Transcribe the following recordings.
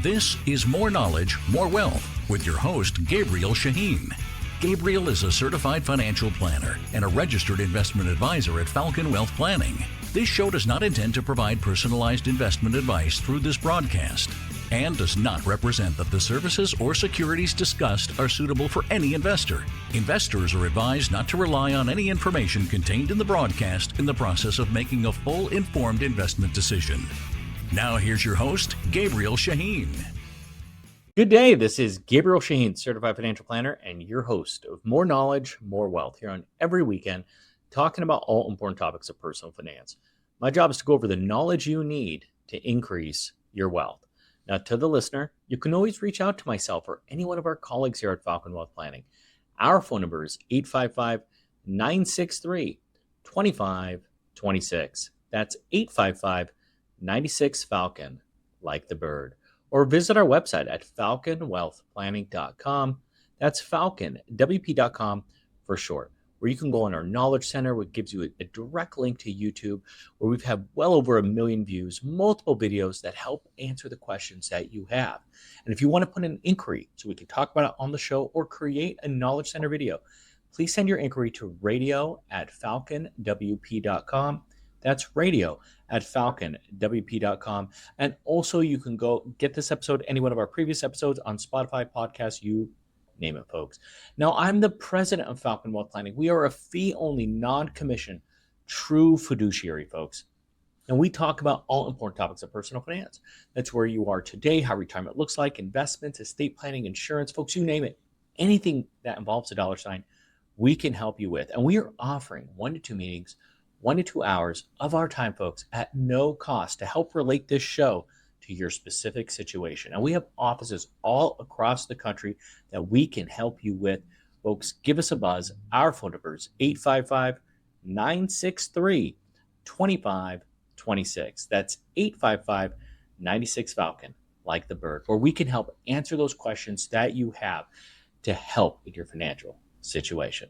This is More Knowledge, More Wealth with your host, Gabriel Shahin. Gabriel is a certified financial planner and a registered investment advisor at Falcon Wealth Planning. This show does not intend to provide personalized investment advice through this broadcast and does not represent that the services or securities discussed are suitable for any investor. Investors are advised not to rely on any information contained in the broadcast in the process of making a full informed investment decision. Now here's your host, Gabriel Shahin. Good day. This is Gabriel Shahin, certified financial planner and your host of More Knowledge, More Wealth here on every weekend, talking about all important topics of personal finance. My job is to go over the knowledge you need to increase your wealth. Now, to the listener, you can always reach out to myself or any one of our colleagues here at Falcon Wealth Planning. Our phone number is 855-963-2526. That's 855-96-FALCON, like the bird. Or visit our website at falconwealthplanning.com. That's falconwp.com for short, where you can go on our Knowledge Center, which gives you a direct link to YouTube, where we've had well over 1 million views, multiple videos that help answer the questions that you have. And if you want to put an inquiry so we can talk about it on the show or create a Knowledge Center video, please send your inquiry to radio@falconwp.com. That's radio@falconwp.com. And also you can go get this episode, any one of our previous episodes on Spotify, podcasts, you name it, folks. Now, I'm the president of Falcon Wealth Planning. We are a fee-only, non-commission, true fiduciary, folks. And we talk about all important topics of personal finance. That's where you are today, how retirement looks like, investments, estate planning, insurance, folks, you name it. Anything that involves a dollar sign, we can help you with. And we are offering 1 to 2 meetings, 1 to 2 hours of our time, folks, at no cost to help relate this show to your specific situation. And we have offices all across the country that we can help you with. Folks, give us a buzz. Our phone number is 855-963-2526. That's 855-96-FALCON, like the bird, where we can help answer those questions that you have to help with your financial situation.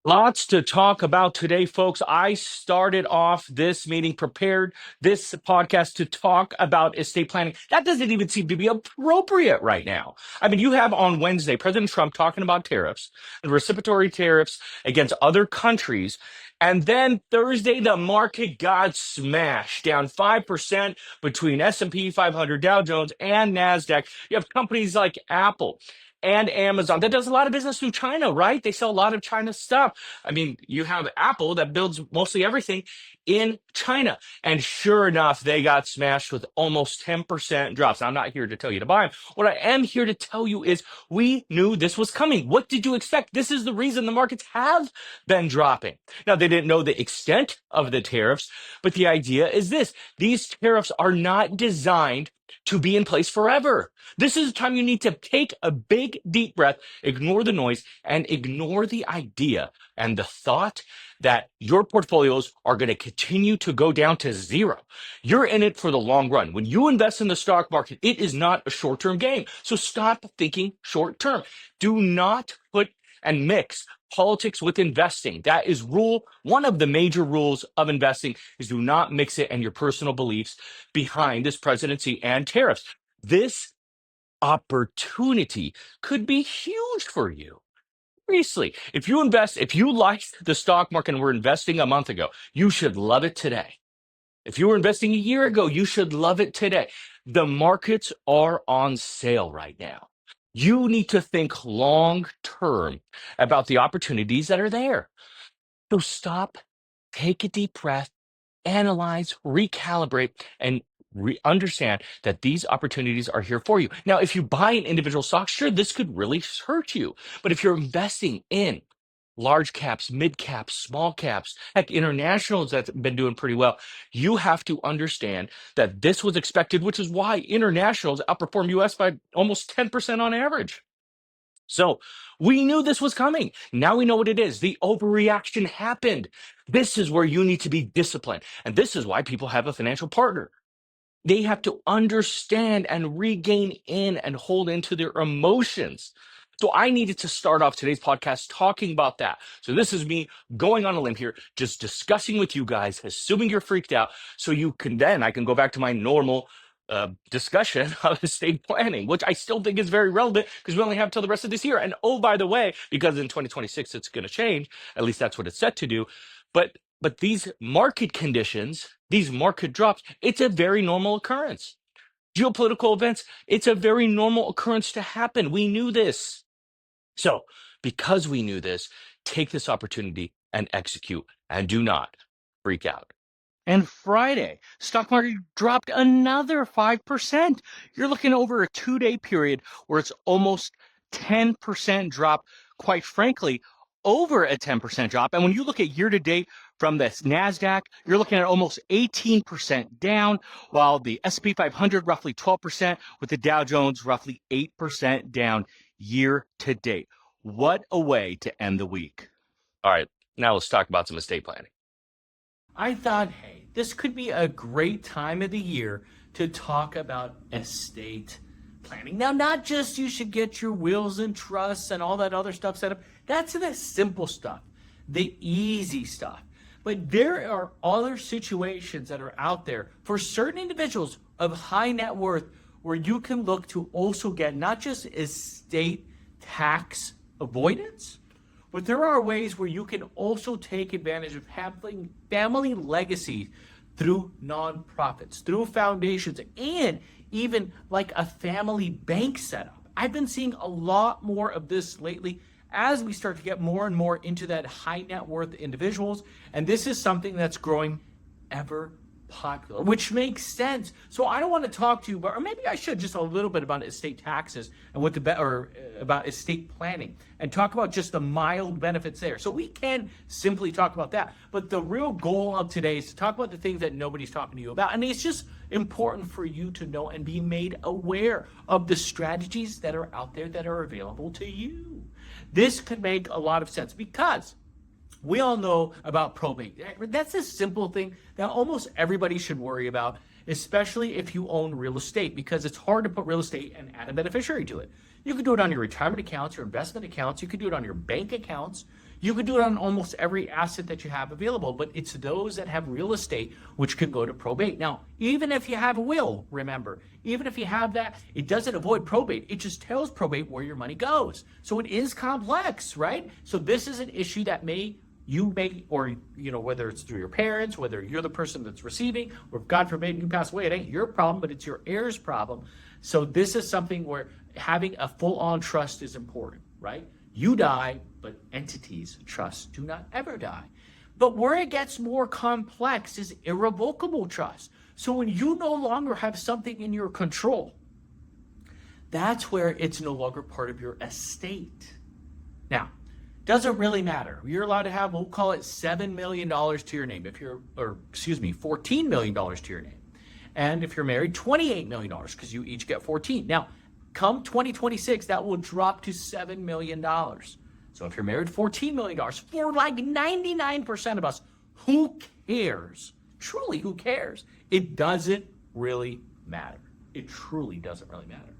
Lots to talk about today, folks. I started off this meeting, prepared this podcast to talk about estate planning. That doesn't even seem to be appropriate right now. I mean, you have on Wednesday, President Trump talking about tariffs and reciprocal tariffs against other countries. And then Thursday, the market got smashed, down 5% between S&P 500, Dow Jones, and NASDAQ. You have companies like Apple and Amazon that does a lot of business through China, right? They sell a lot of China stuff. I mean, you have Apple that builds mostly everything in China. And sure enough, they got smashed with almost 10% drops. Now, I'm not here to tell you to buy them. What I am here to tell you is we knew this was coming. What did you expect? This is the reason the markets have been dropping. Now, they didn't know the extent of the tariffs, but the idea is this. These tariffs are not designed to be in place forever. This is the time you need to take a big, deep breath, ignore the noise, and ignore the idea and the thought that your portfolios are going to continue to go down to zero. You're in it for the long run. When you invest in the stock market, it is not a short-term game. So stop thinking short-term. Do not put and mix politics with investing. That is one of the major rules of investing is do not mix it and your personal beliefs behind this presidency and tariffs. This opportunity could be huge for you. Seriously, if you liked the stock market and were investing a month ago, you should love it today. If you were investing a year ago, you should love it today. The markets are on sale right now. You need to think long term about the opportunities that are there. So stop, take a deep breath, analyze, recalibrate, and understand that these opportunities are here for you. Now, if you buy an individual stock, sure, this could really hurt you. But if you're investing in large caps, mid caps, small caps, heck, internationals that's been doing pretty well, you have to understand that this was expected, which is why internationals outperform US by almost 10% on average. So we knew this was coming. Now we know what it is. The overreaction happened. This is where you need to be disciplined. And this is why people have a financial partner. They have to understand and regain in and hold into their emotions. So I needed to start off today's podcast talking about that. So this is me going on a limb here, just discussing with you guys, assuming you're freaked out, so I can go back to my normal discussion of estate planning, which I still think is very relevant because we only have till the rest of this year. And oh, by the way, because in 2026 it's going to change, at least that's what it's set to do. But these market conditions, these market drops, it's a very normal occurrence. Geopolitical events, it's a very normal occurrence to happen. We knew this. So because we knew this, take this opportunity and execute and do not freak out. And Friday, stock market dropped another 5%. You're looking over a 2-day period where it's almost 10% drop, quite frankly, over a 10% drop. And when you look at year to date from the NASDAQ, you're looking at almost 18% down, while the S&P 500 roughly 12%, with the Dow Jones roughly 8% down year to date. What a way to end the week. All right, now let's talk about some estate planning. I thought, hey, this could be a great time of the year to talk about estate planning. Now, not just you should get your wills and trusts and all that other stuff set up. That's the simple stuff, the easy stuff. But there are other situations that are out there for certain individuals of high net worth where you can look to also get not just estate tax avoidance, but there are ways where you can also take advantage of having family legacy through nonprofits, through foundations, and even like a family bank setup. I've been seeing a lot more of this lately as we start to get more and more into that high net worth individuals. And this is something that's growing ever popular, which makes sense. So I don't want to talk to you about, or maybe I should, just a little bit about estate taxes and what about estate planning, and talk about just the mild benefits there. So we can simply talk about that. But the real goal of today is to talk about the things that nobody's talking to you about. And it's just important for you to know and be made aware of the strategies that are out there that are available to you. This could make a lot of sense because we all know about probate. That's a simple thing that almost everybody should worry about, especially if you own real estate, because it's hard to put real estate and add a beneficiary to it. You could do it on your retirement accounts, your investment accounts. You could do it on your bank accounts. You could do it on almost every asset that you have available, but it's those that have real estate which could go to probate. Now, even if you have a will, remember, even if you have that, it doesn't avoid probate. It just tells probate where your money goes. So it is complex, right? So this is an issue that you may, or whether it's through your parents, whether you're the person that's receiving, or God forbid you pass away, it ain't your problem, but it's your heir's problem. So this is something where having a full-on trust is important, right? You die, but entities, trusts, do not ever die. But where it gets more complex is irrevocable trust. So when you no longer have something in your control, that's where it's no longer part of your estate. Now, doesn't really matter. You're allowed to have, we'll call it $7 million to your name, $14 million to your name. And if you're married, $28 million, because you each get 14. Now, come 2026, that will drop to $7 million. So if you're married, $14 million. For like 99% of us, who cares? Truly, who cares? It doesn't really matter. It truly doesn't really matter.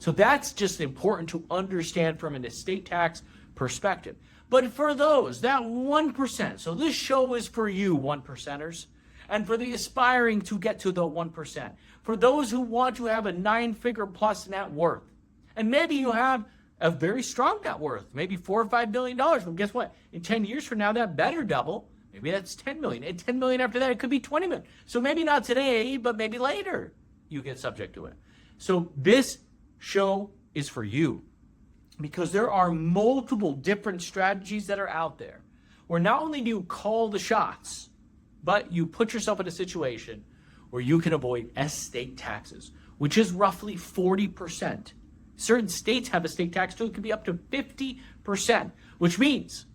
So that's just important to understand from an estate tax perspective. But for those, that 1%, so this show is for you, 1%ers, and for the aspiring to get to the 1%, for those who want to have a 9-figure plus net worth, and maybe you have a very strong net worth, maybe $4 or $5 billion. Well, guess what? In 10 years from now, that better double. Maybe that's 10 million. And 10 million after that, it could be 20 million. So maybe not today, but maybe later you get subject to it. So this show is for you, because there are multiple different strategies that are out there where not only do you call the shots, but you put yourself in a situation where you can avoid estate taxes, which is roughly 40%. Certain states have estate tax too. It can be up to 50%, which means,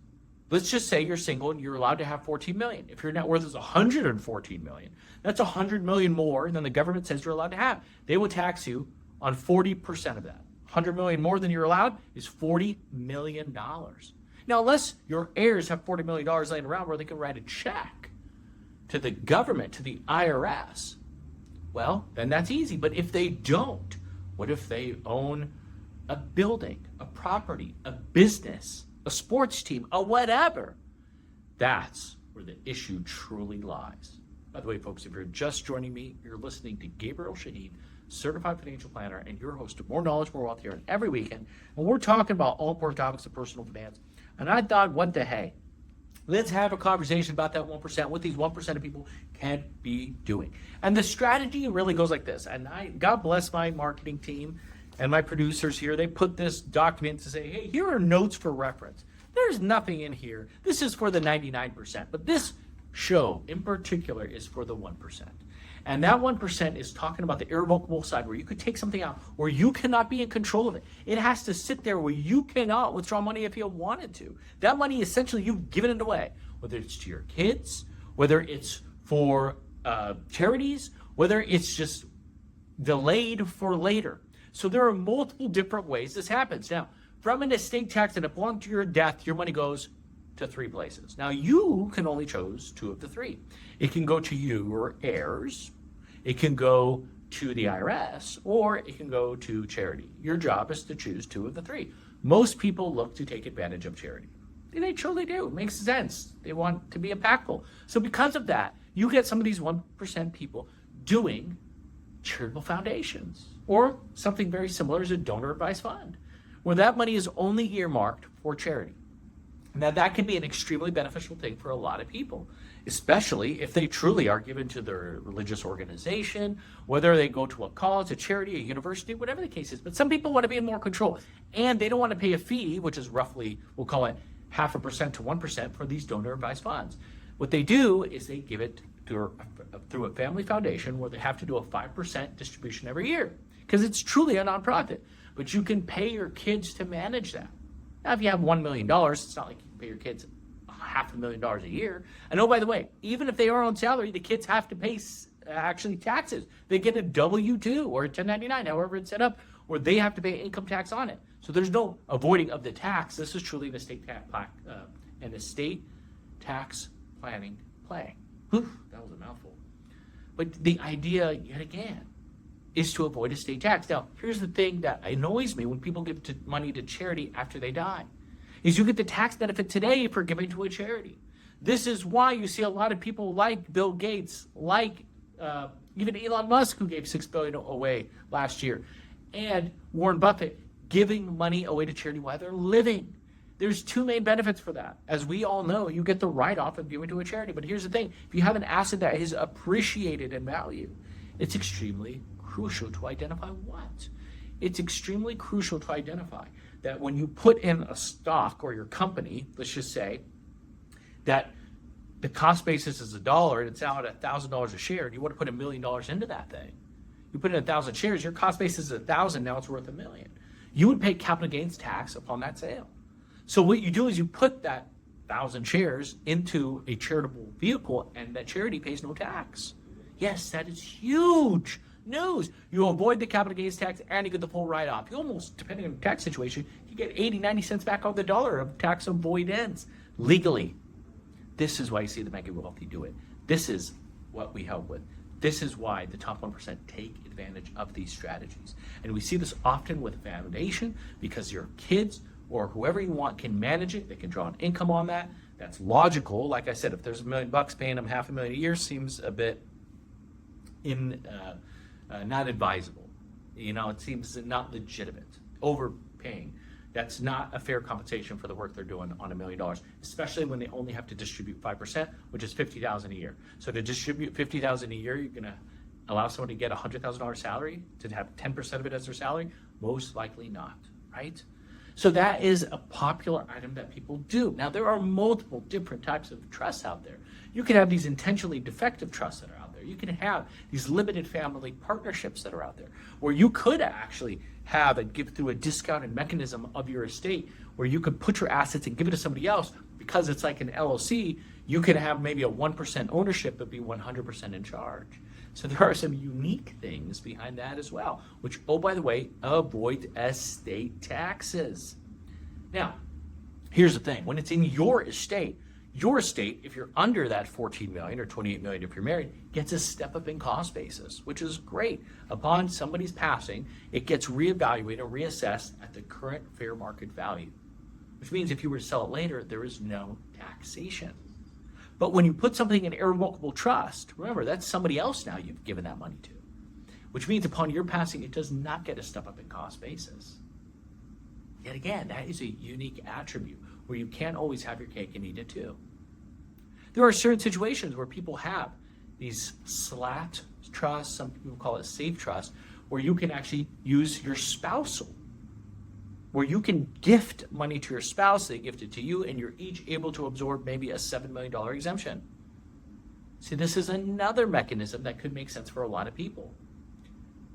let's just say you're single and you're allowed to have 14 million. If your net worth is 114 million, that's 100 million more than the government says you're allowed to have. They will tax you on 40% of that. 100 million more than you're allowed is $40 million. Now, unless your heirs have $40 million laying around where they can write a check to the government, to the IRS, well, then that's easy. But if they don't, what if they own a building, a property, a business, a sports team, a whatever? That's where the issue truly lies. By the way, folks, if you're just joining me, you're listening to Gabriel Shahin, certified financial planner, and your host of More Knowledge, More Wealth here and every weekend. And we're talking about all important topics of personal finance. And I thought, what the hey? Let's have a conversation about that 1%, what these 1% of people can be doing. And the strategy really goes like this. And God bless my marketing team and my producers here. They put this document to say, hey, here are notes for reference. There's nothing in here. This is for the 99%. But this show in particular is for the 1%. And that 1% is talking about the irrevocable side where you could take something out where you cannot be in control of it. It has to sit there where you cannot withdraw money if you wanted to. That money, essentially, you've given it away, whether it's to your kids, whether it's for charities, whether it's just delayed for later. So there are multiple different ways this happens. Now, from an estate tax and upon your death, your money goes to 3 places. Now, you can only choose 2 of the 3. It can go to your heirs, it can go to the IRS, or it can go to charity. Your job is to choose 2 of the 3. Most people look to take advantage of charity. They truly do. It makes sense. They want to be impactful. So because of that, you get some of these 1% people doing charitable foundations or something very similar as a donor advised fund, where that money is only earmarked for charity. Now, that can be an extremely beneficial thing for a lot of people, especially if they truly are given to their religious organization, whether they go to a college, a charity, a university, whatever the case is. But some people want to be in more control, and they don't want to pay a fee, which is roughly, we'll call it 0.5% to 1% for these donor advised funds. What they do is they give it through a family foundation where they have to do a 5% distribution every year because it's truly a nonprofit. But you can pay your kids to manage that. Now, if you have $1 million, it's not like you can pay your kids $500,000 a year. And oh, by the way, even if they are on salary, the kids have to pay actually taxes. They get a W-2 or a 1099, however it's set up, or they have to pay income tax on it. So there's no avoiding of the tax. This is truly an estate tax planning play. Whew, that was a mouthful. But the idea, yet again, is to avoid estate tax. Now, here's the thing that annoys me when people give money to charity after they die, is you get the tax benefit today for giving to a charity. This is why you see a lot of people like Bill Gates, like even Elon Musk, who gave $6 billion away last year, and Warren Buffett giving money away to charity while they're living. There's 2 main benefits for that. As we all know, you get the write-off of giving to a charity. But here's the thing. If you have an asset that is appreciated in value, it's extremely crucial to identify what? It's extremely crucial to identify that when you put in a stock or your company, let's just say, that the cost basis is $1 and it's out at $1,000 a share, and you want to put $1 million into that thing. You put in 1,000 shares, your cost basis is 1,000, now it's worth $1 million. You would pay capital gains tax upon that sale. So what you do is you put that 1,000 shares into a charitable vehicle, and that charity pays no tax. Yes, that is huge news. You avoid the capital gains tax and you get the full write-off. You almost, depending on the tax situation, you get 80, 90 cents back on the dollar of tax avoidance legally. This is why you see the mega wealthy do it. This is what we help with. This is why the top 1% take advantage of these strategies. And we see this often with foundation because your kids or whoever you want can manage it. They can draw an income on that. That's logical. Like I said, if there's $1 million, paying them $500,000 a year seems a bit not advisable. It seems not legitimate. Overpaying. That's not a fair compensation for the work they're doing on $1 million, especially when they only have to distribute 5%, which is $50,000 a year. So to distribute $50,000 a year, you're going to allow someone to get a $100,000 salary to have 10% of it as their salary? Most likely not, right? So that is a popular item that people do. Now, there are multiple different types of trusts out there. You can have these intentionally defective trusts that are out there. You can have these limited family partnerships that are out there, where you could actually have and give through a discounted mechanism of your estate, where you could put your assets and give it to somebody else. Because it's like an LLC, you could have maybe a 1% ownership but be 100% in charge. So there are some unique things behind that as well, which, oh, by the way, avoid estate taxes. Now, here's the thing. When it's in your estate, if you're under that $14 million or $28 million if you're married, gets a step up in cost basis, which is great. Upon somebody's passing, it gets reevaluated or reassessed at the current fair market value, which means if you were to sell it later, there is no taxation. But when you put something in irrevocable trust, remember, that's somebody else now you've given that money to. which means upon your passing, it does not get a step up in cost basis. Yet again, that is a unique attribute where you can't always have your cake and eat it too. There are certain situations where people have these slat trusts, some people call it safe trust, where you can actually use your spousal, where you can gift money to your spouse, they gift it to you, and you're each able to absorb maybe a $7 million exemption. See, this is another mechanism that could make sense for a lot of people,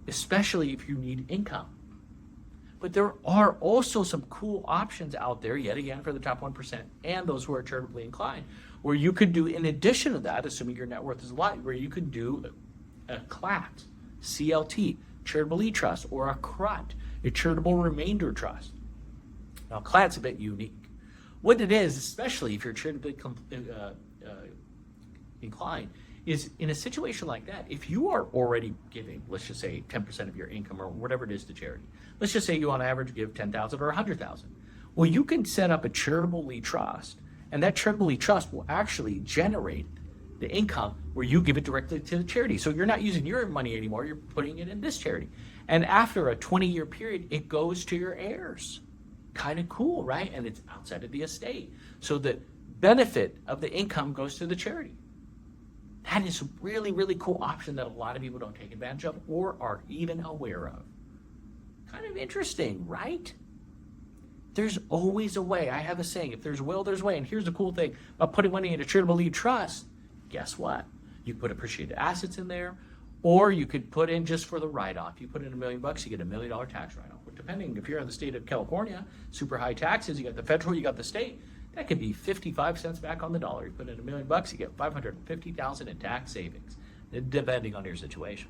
especially if you need income. But there are also some cool options out there, yet again, for the top 1% and those who are charitably inclined, where you could do, in addition to that, assuming your net worth is light, where you could do a CLAT, CLT, charitable lead trust, or a CRUT, a charitable remainder trust. Now, CLAT's a bit unique. What it is, especially if you're charitably inclined, is in a situation like that, if you are already giving, let's just say 10% of your income or whatever it is to charity, let's just say you on average give 10,000 or 100,000. Well, you can set up a charitable lead trust, and that charitable lead trust will actually generate the income where you give it directly to the charity. So you're not using your money anymore, you're putting it in this charity. And after a 20-year period, it goes to your heirs. Kind of cool, right? And it's outside of the estate. So the benefit of the income goes to the charity. That is a really, really cool option that a lot of people don't take advantage of or are even aware of. Kind of interesting, right? There's always a way. I have a saying, if there's a will, there's a way. And here's the cool thing about putting money in a charitable lead trust. Guess what? You can put appreciated assets in there, or you could put in just for the write-off. You put in $1 million, you get $1 million tax write-off. Depending, if you're in the state of California, super high taxes, you got the federal, you got the state, that could be 55 cents back on the dollar. You put in $1 million, you get $550,000 in tax savings, depending on your situation.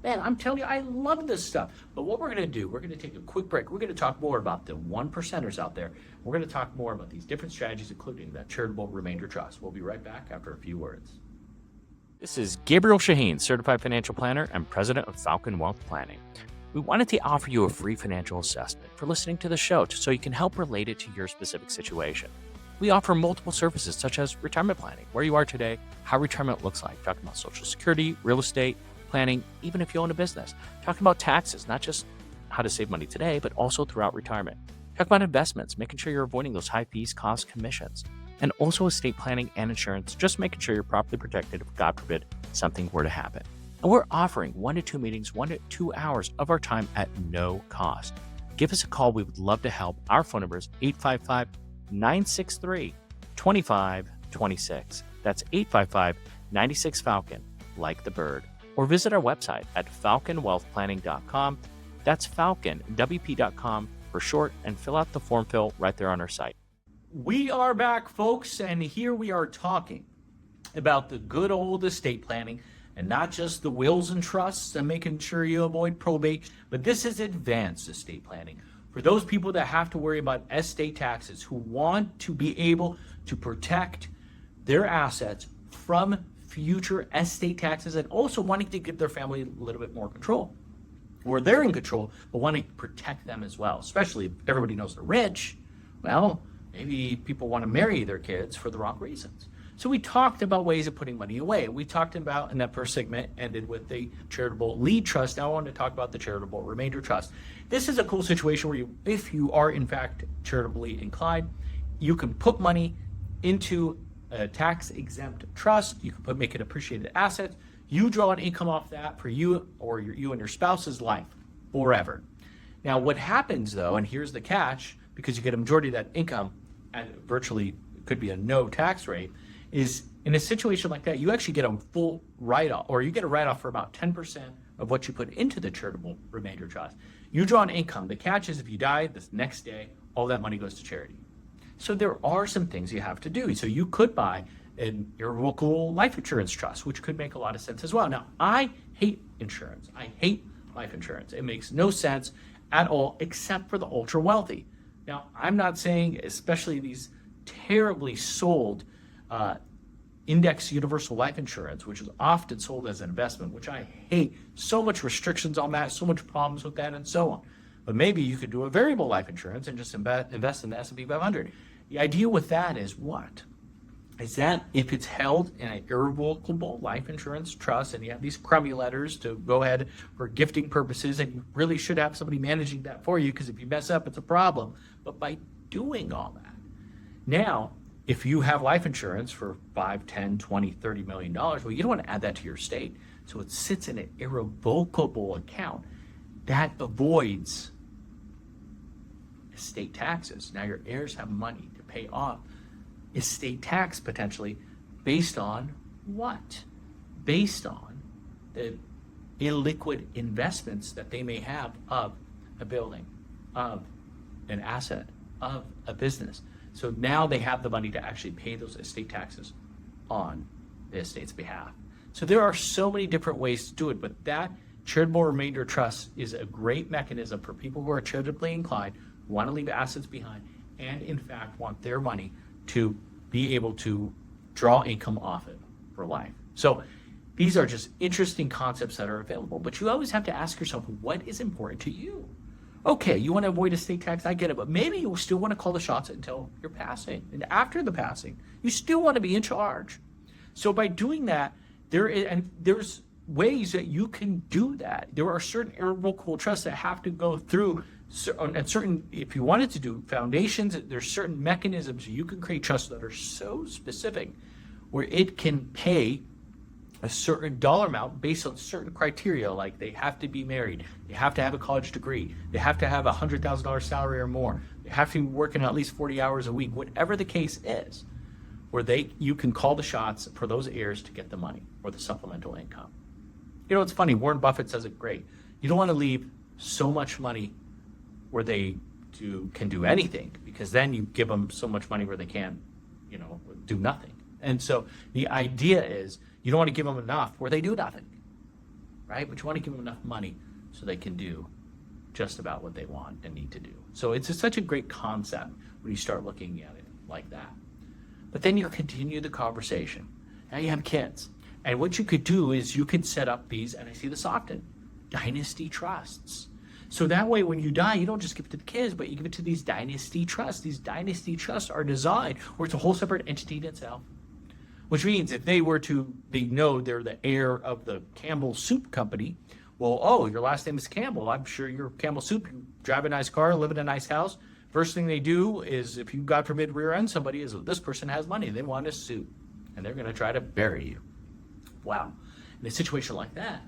Man, I'm telling you, I love this stuff. But what we're going to do, we're going to take a quick break. We're going to talk more about the 1%ers out there. We're going to talk more about these different strategies, including that charitable remainder trust. We'll be right back after a few words. This is Gabriel Shahin, Certified Financial Planner and President of Falcon Wealth Planning. We wanted to offer you a free financial assessment for listening to the show so you can help relate it to your specific situation. We offer multiple services such as retirement planning, where you are today, how retirement looks like, talking about Social Security, real estate, planning, even if you own a business, talking about taxes, not just how to save money today, but also throughout retirement. Talk about investments, making sure you're avoiding those high fees, costs, commissions, and also estate planning and insurance, just making sure you're properly protected if, God forbid, something were to happen. And we're offering 1 to 2 meetings, 1 to 2 hours of our time at no cost. Give us a call. We would love to help. Our phone number is 855-963-2526. That's 855-96-FALCON, like the bird. Or visit our website at falconwealthplanning.com. That's falconwp.com for short, and fill out the form fill right there on our site. We are back, folks, and here we are talking about the good old estate planning, and not just the wills and trusts and making sure you avoid probate, but this is advanced estate planning. For those people that have to worry about estate taxes, who want to be able to protect their assets from future estate taxes, and also wanting to give their family a little bit more control, or they're in control, but wanting to protect them as well, especially if everybody knows they're rich. Well, maybe people want to marry their kids for the wrong reasons. So we talked about ways of putting money away. We talked about, in that first segment, ended with the charitable lead trust. Now I want to talk about the charitable remainder trust. This is a cool situation where you, if you are in fact charitably inclined, you can put money into a tax-exempt trust. You can make it appreciated assets. You draw an income off that for you or you and your spouse's life forever. Now what happens though, and here's the catch, because you get a majority of that income at virtually could be a no tax rate, is in a situation like that, you actually get a full write-off, or you get a write-off for about 10% of what you put into the charitable remainder trust. You draw an income. The catch is if you die the next day, all that money goes to charity. So there are some things you have to do. So you could buy an irrevocable life insurance trust, which could make a lot of sense as well. Now, I hate insurance. I hate life insurance. It makes no sense at all, except for the ultra wealthy. Now, I'm not saying, especially these terribly sold index universal life insurance, which is often sold as an investment, which I hate. So much restrictions on that, so much problems with that, and so on. But maybe you could do a variable life insurance and just invest in the S&P 500. The idea with that is what? is that if it's held in an irrevocable life insurance trust and you have these crummy letters to go ahead for gifting purposes, and you really should have somebody managing that for you, because if you mess up, it's a problem. But by doing all that, now, if you have life insurance for 5, 10, 20, $30 million, well, you don't want to add that to your estate. So it sits in an irrevocable account. That avoids estate taxes. Now your heirs have money to pay off estate tax potentially based on what? Based on the illiquid investments that they may have of a building, of an asset, of a business. So now they have the money to actually pay those estate taxes on the estate's behalf. So there are so many different ways to do it, but that charitable remainder trust is a great mechanism for people who are charitably inclined, who want to leave assets behind, and in fact want their money to be able to draw income off it for life. So these are just interesting concepts that are available, but you always have to ask yourself, what is important to you? Okay, you want to avoid estate tax, I get it, but maybe you still want to call the shots until you're passing. And after the passing, you still want to be in charge. So by doing that, there's ways that you can do that. There are certain irrevocable trusts that have to go through certain, if you wanted to do foundations, there's certain mechanisms you can create trusts that are so specific where it can pay a certain dollar amount based on certain criteria, like they have to be married, they have to have a college degree, they have to have a $100,000 salary or more, they have to be working at least 40 hours a week, whatever the case is, where you can call the shots for those heirs to get the money or the supplemental income. You know, it's funny, Warren Buffett says it great. You don't want to leave so much money where they can do anything, because then you give them so much money where they can, do nothing. And so the idea is you don't want to give them enough where they do nothing, right? But you want to give them enough money so they can do just about what they want and need to do. So it's such a great concept when you start looking at it like that. But then you continue the conversation. Now you have kids. And what you could do is you could set up these, and I see this often, dynasty trusts. So that way when you die, you don't just give it to the kids, but you give it to these dynasty trusts. These dynasty trusts are designed where it's a whole separate entity in itself. Which means if they know they're the heir of the Campbell Soup Company, well, your last name is Campbell. I'm sure you're Campbell Soup. You drive a nice car, live in a nice house. First thing they do is, if you, God forbid, rear end somebody, is this person has money. They want a suit, and they're going to try to bury you. Wow. In a situation like that,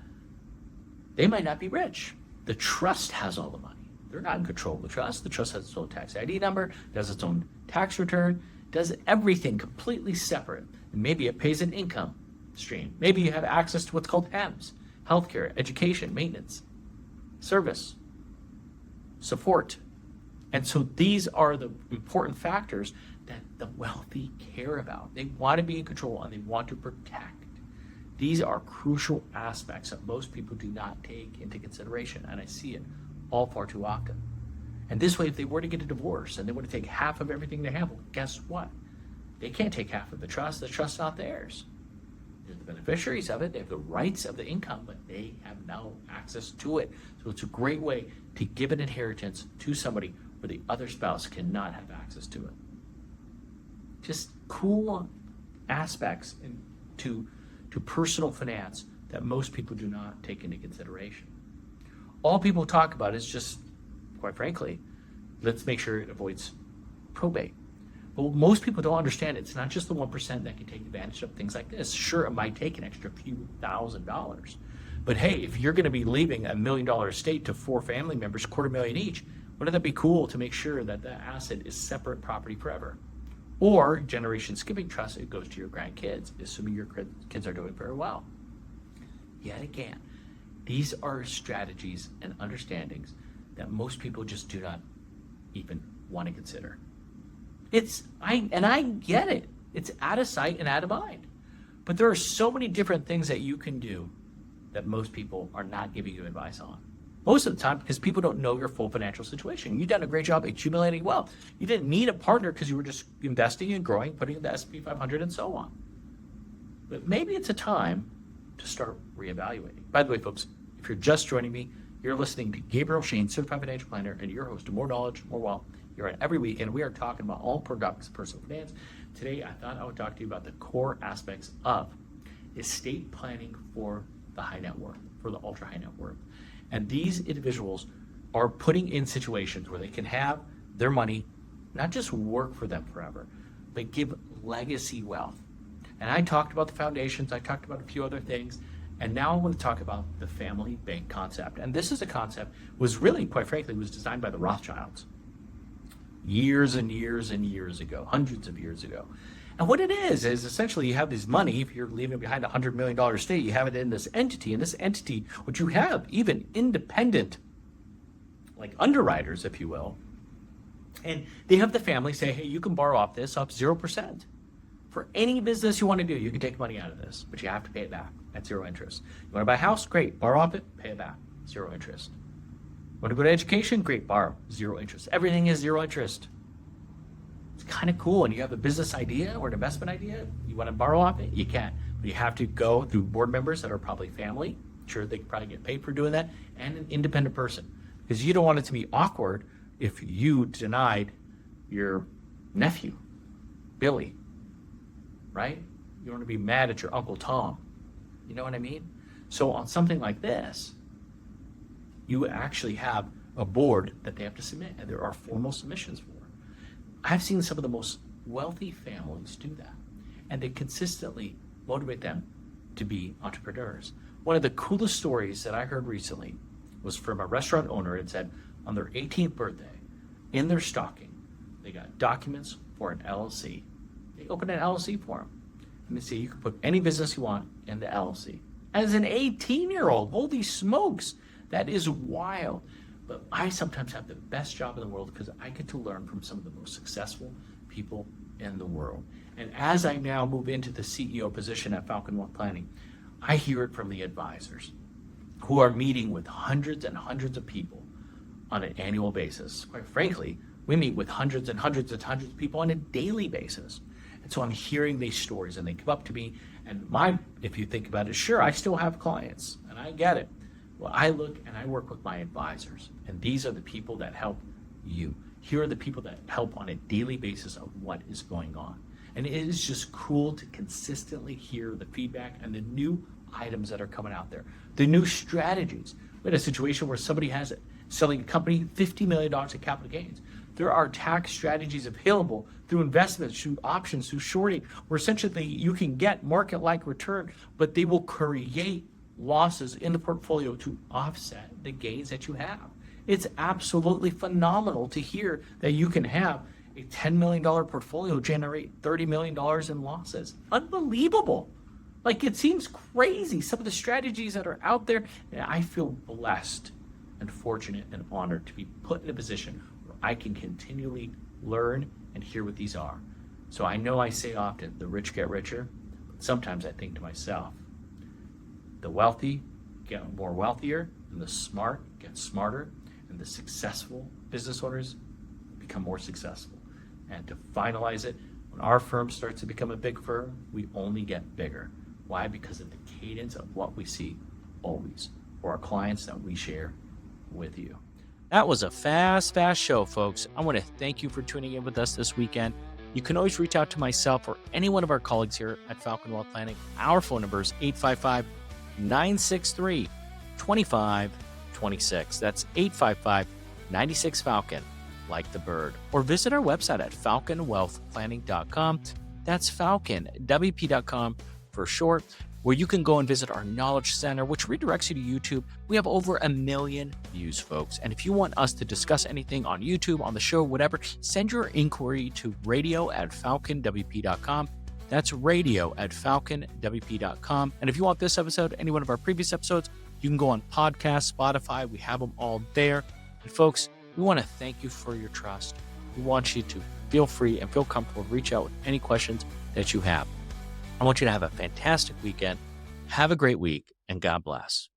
they might not be rich. The trust has all the money. They're not in control of the trust. The trust has its own tax ID number, does its own tax return, does everything completely separate. And maybe it pays an income stream. Maybe you have access to what's called HEMS, healthcare, education, maintenance, service, support. And so these are the important factors that the wealthy care about. They want to be in control and they want to protect. These are crucial aspects that most people do not take into consideration, and I see it all far too often. And this way, if they were to get a divorce and they were to take half of everything they have, well, guess what? They can't take half of the trust. The trust's not theirs. They're the beneficiaries of it. They have the rights of the income, but they have no access to it. So it's a great way to give an inheritance to somebody where the other spouse cannot have access to it. Just cool aspects to personal finance that most people do not take into consideration. All people talk about is just, quite frankly, let's make sure it avoids probate. But what most people don't understand, it's not just the 1% that can take advantage of things like this. Sure, it might take an extra few $1,000s. But hey, if you're going to be leaving $1 million estate to 4 family members, $250,000 each, wouldn't that be cool to make sure that the asset is separate property forever? Or generation skipping trust, it goes to your grandkids, assuming your kids are doing very well. Yet again, these are strategies and understandings that most people just do not even want to consider. I get it. It's out of sight and out of mind. But there are so many different things that you can do that most people are not giving you advice on. Most of the time, because people don't know your full financial situation. You've done a great job accumulating wealth. You didn't need a partner because you were just investing and growing, putting in the S&P 500 and so on. But maybe it's a time to start reevaluating. By the way, folks, if you're just joining me, you're listening to Gabriel Shahin, Certified Financial Planner, and your host of More Knowledge, More Wealth, here on every week, and we are talking about all products of personal finance. Today, I thought I would talk to you about the core aspects of estate planning for the high net worth, for the ultra high net worth. And these individuals are putting in situations where they can have their money not just work for them forever, but give legacy wealth. And I talked about the foundations, I talked about a few other things, and now I want to talk about the family bank concept. And this is a concept was really, quite frankly, was designed by the Rothschilds years and years and years ago, hundreds of years ago. And what it is essentially you have this money, if you're leaving behind a $100 million estate, you have it in this entity, and this entity, which you have even independent, like underwriters, if you will, and they have the family say, hey, you can borrow off this up 0%. For any business you want to do, you can take money out of this, but you have to pay it back at 0 interest. You want to buy a house? Great, borrow off it, pay it back, 0 interest. Want to go to education? Great, borrow, 0 interest. Everything is 0 interest. It's kind of cool. And you have a business idea or an investment idea, you want to borrow off it, you can. But you have to go through board members that are probably family. Sure, they could probably get paid for doing that, and an independent person. Because you don't want it to be awkward if you denied your nephew, Billy, right? You want to be mad at your Uncle Tom. You know what I mean? So on something like this, you actually have a board that they have to submit, and there are formal submissions for. I've seen some of the most wealthy families do that, and they consistently motivate them to be entrepreneurs. One of the coolest stories that I heard recently was from a restaurant owner. It said on their 18th birthday, in their stocking, they got documents for an LLC. They opened an LLC for them. And they say you can put any business you want in the LLC. As an 18-year-old, holy smokes, that is wild. But I sometimes have the best job in the world because I get to learn from some of the most successful people in the world. And as I now move into the CEO position at Falcon Wealth Planning, I hear it from the advisors who are meeting with hundreds and hundreds of people on an annual basis. Quite frankly, we meet with hundreds and hundreds and hundreds of people on a daily basis. And so I'm hearing these stories, and they come up to me, and if you think about it, sure, I still have clients, and I get it. Well, I look and I work with my advisors, and these are the people that help you. Here are the people that help on a daily basis of what is going on. And it is just cool to consistently hear the feedback and the new items that are coming out there, the new strategies. We had a situation where somebody has selling a company $50 million in capital gains. There are tax strategies available through investments, through options, through shorting, where essentially you can get market-like return, but they will create losses in the portfolio to offset the gains that you have. It's absolutely phenomenal to hear that you can have a $10 million portfolio generate $30 million in losses. Unbelievable. Like, it seems crazy, some of the strategies that are out there. And I feel blessed and fortunate and honored to be put in a position where I can continually learn and hear what these are. So I know I say often, the rich get richer, but sometimes I think to myself, the wealthy get more wealthier, and the smart get smarter, and the successful business owners become more successful. And to finalize it, when our firm starts to become a big firm, we only get bigger. Why? Because of the cadence of what we see always for our clients that we share with you. That was a fast show, folks. I want to thank you for tuning in with us this weekend. You can always reach out to myself or any one of our colleagues here at Falcon Wealth Planning. Our phone number is 855-963-2526. That's 855-96-FALCON, like the bird. Or visit our website at falconwealthplanning.com. That's falconwp.com for short, where you can go and visit our Knowledge Center, which redirects you to YouTube. We have over 1 million views, folks. And if you want us to discuss anything on YouTube, on the show, whatever, send your inquiry to radio@falconwp.com. That's radio@falconwp.com. And if you want this episode, any one of our previous episodes, you can go on podcast, Spotify. We have them all there. And folks, we want to thank you for your trust. We want you to feel free and feel comfortable to reach out with any questions that you have. I want you to have a fantastic weekend. Have a great week, and God bless.